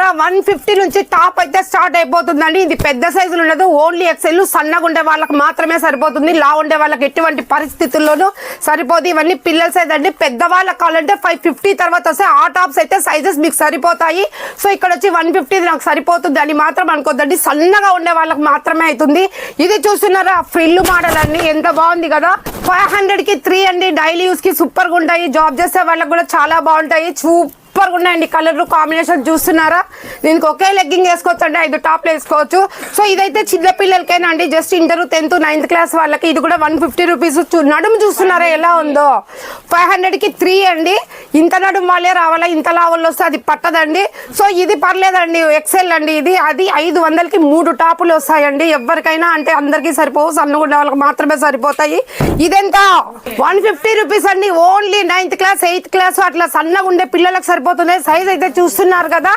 చూస్తున్నారా 150 నుంచి టాప్ అయితే స్టార్ట్ అయిపోతుందండి. ఇది పెద్ద సైజులు ఉండదు, ఓన్లీ ఎక్సెల్. సన్నగా ఉండే వాళ్ళకి మాత్రమే సరిపోతుంది, లా ఉండే వాళ్ళకి ఎటువంటి పరిస్థితుల్లోనూ సరిపోదు. ఇవన్నీ పిల్లల సైజ్ అండి. పెద్దవాళ్ళకి కావాలంటే 550 తర్వాత వస్తే ఆ టాప్స్ అయితే సైజెస్ మీకు సరిపోతాయి. సో ఇక్కడ వచ్చి 150 నాకు సరిపోతుంది అని మాత్రం అనుకోద్దండి, సన్నగా ఉండే వాళ్ళకి మాత్రమే అవుతుంది. ఇది చూస్తున్నారా ఫ్రిల్ మోడల్ అండి, ఎంత బాగుంది కదా. 500కి 3 అండి. డైలీ యూస్ కి సూపర్ గా ఉంటాయి, జాబ్ చేసే వాళ్ళకి కూడా చాలా బాగుంటాయి. సూపర్ గా ఉన్నాయండి. కలర్ కాంబినేషన్ చూస్తున్నారా, దీనికి ఒకే లెగ్గింగ్ వేసుకోవచ్చు అండి, 5 టాప్లు వేసుకోవచ్చు. సో ఇదైతే చిన్న పిల్లలకైనా అండి, just inter 10th 9th class వాళ్ళకి. ఇది కూడా 150 రూపీస్. నడుము చూస్తున్నారా ఎలా ఉందో. 500కి 3 అండి. ఇంత నడుము వాళ్ళే రావాలా, ఇంత లావల్లో వస్తే అది పట్టదండి. సో ఇది పర్లేదండి, ఎక్సెల్ అండి ఇది. అది 500కి 3 టాపులు వస్తాయండి. ఎవరికైనా అంటే అందరికీ సరిపోవు, సన్నగుండే వాళ్ళకి మాత్రమే సరిపోతాయి. ఇదెంత 150 రూపీస్ అండి. Only 9th class 8th class అట్లా సన్నగా ఉండే పిల్లలకు సరిపోతుంది. సైజ్ అయితే చూస్తున్నారు కదా.